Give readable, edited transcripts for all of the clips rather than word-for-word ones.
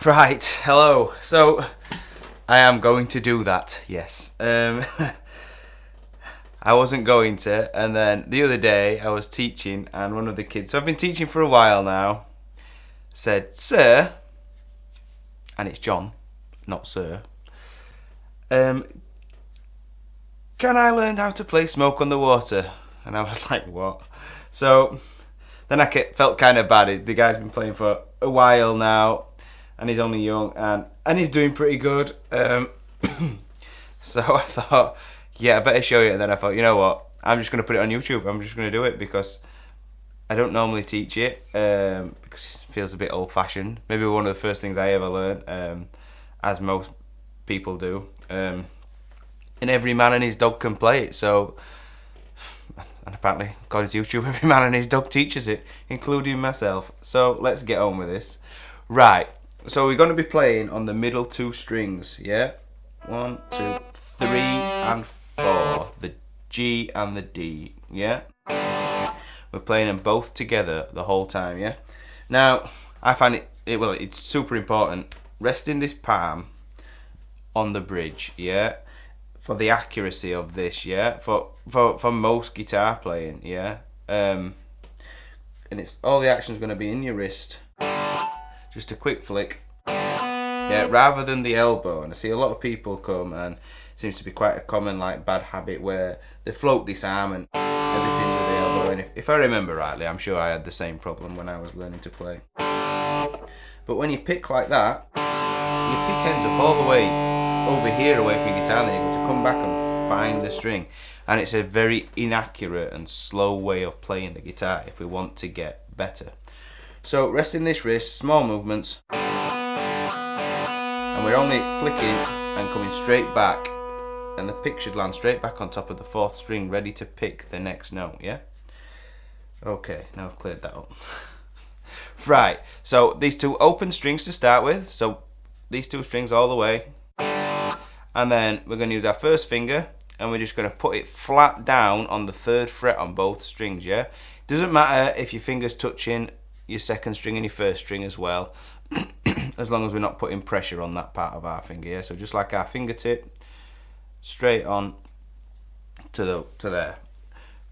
Right, hello. So, I am going to do that, yes. I wasn't going to, and then the other day I was teaching, and one of the kids, so I've been teaching for a while now, said, "Sir," and it's John, not Sir, "can I learn how to play Smoke on the Water?" And I was like, what? So, then I felt kind of bad. The guy's been playing for a while now, and he's only young, and he's doing pretty good. So I thought, yeah, I better show you. And then I thought, you know what? I'm just going to put it on YouTube. I'm just going to do it because I don't normally teach it because it feels a bit old-fashioned. Maybe one of the first things I ever learned, as most people do. And every man and his dog can play it. So, and apparently, according to YouTube, every man and his dog teaches it, including myself. So let's get on with this. Right. So we're going to be playing on the middle two strings, yeah? 1, 2, 3, and 4. The G and the D, yeah? We're playing them both together the whole time, yeah? Now, I find it's super important. Resting this palm on the bridge, yeah? For the accuracy of this, yeah? For most guitar playing, yeah? And it's all the action's going to be in your wrist. Just a quick flick, yeah, rather than the elbow. And I see a lot of people come, and it seems to be quite a common bad habit where they float this arm and everything's with the elbow. And if I remember rightly, I'm sure I had the same problem when I was learning to play. But when you pick like that, your pick ends up all the way over here away from your guitar, and then you've got to come back and find the string. And it's a very inaccurate and slow way of playing the guitar if we want to get better. So resting this wrist, small movements, and we're only flicking and coming straight back, and the pick should land straight back on top of the 4th string, ready to pick the next note, yeah? Okay, now I've cleared that up. Right, so these two open strings to start with, so these two strings all the way, and then we're going to use our first finger, and we're just going to put it flat down on the 3rd fret on both strings, yeah? Doesn't matter if your finger's touching your 2nd string and your 1st string as well, as long as we're not putting pressure on that part of our finger, yeah? So just like our fingertip, straight on to there,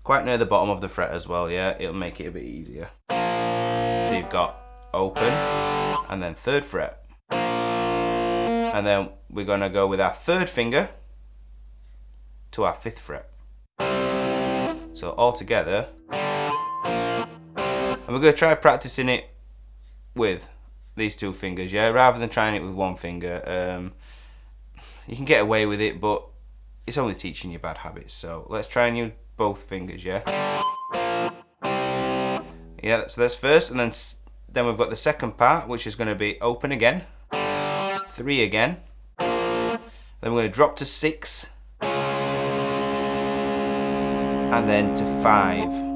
quite near the bottom of the fret as well, yeah? It'll make it a bit easier. So you've got open, and then 3rd fret, and then we're going to go with our 3rd finger to our 5th fret. So all together. And we're going to try practicing it with these 2 fingers, yeah, rather than trying it with 1 finger. You can get away with it, but it's only teaching you bad habits. So let's try and use both fingers, yeah. Yeah, so that's first, and then we've got the second part, which is going to be open again, 3 again, then we're going to drop to 6, and then to 5.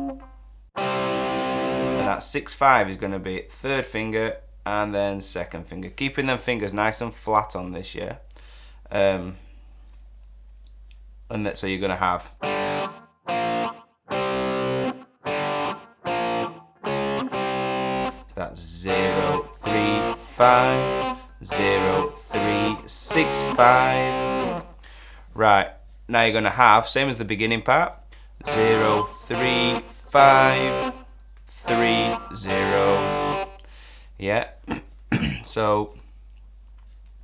That 6-5 is going to be 3rd finger and then 2nd finger, keeping them fingers nice and flat on this, yeah. And so you're going to have that's 0, 3, 5, 0, 3, 6, 5. Right, now you're going to have, same as the beginning part, 0, 3, 5, 3, 0, yeah. So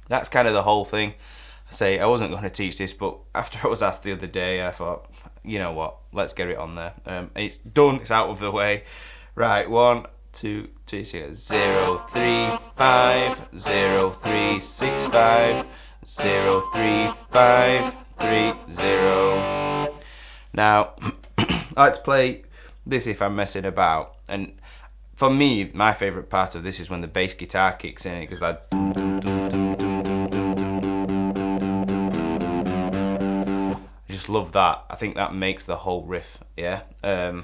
that's kind of the whole thing. I wasn't going to teach this, but after I was asked the other day, I thought, you know what, let's get it on there. It's done, it's out of the way. Right, 1, 2, 3, 0, 3, 5, 0, 3, 6, 5, 0, 3, 5, 3, 0. Now, I like to play this if I'm messing about, and for me, my favourite part of this is when the bass guitar kicks in, because I just love that. I think that makes the whole riff, yeah. So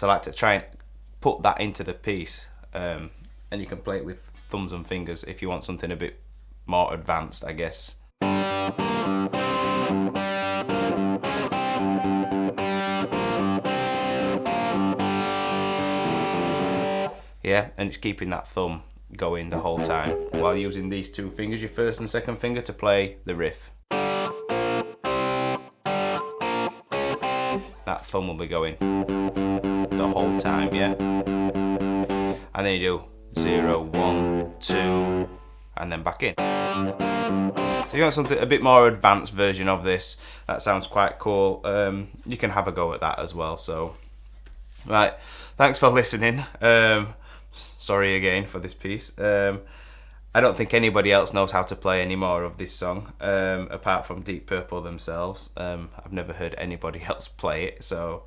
I like to try and put that into the piece, and you can play it with thumbs and fingers if you want something a bit more advanced, I guess. Yeah, and it's keeping that thumb going the whole time while using these two fingers, your first and second finger, to play the riff. That thumb will be going the whole time, yeah? And then you do 0, 1, 2, and then back in. So you want something a bit more advanced version of this, that sounds quite cool. You can have a go at that as well. So, right, thanks for listening. Sorry again for this piece. I don't think anybody else knows how to play any more of this song, apart from Deep Purple themselves. I've never heard anybody else play it. So,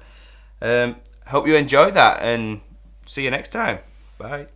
hope you enjoy that, and see you next time. Bye.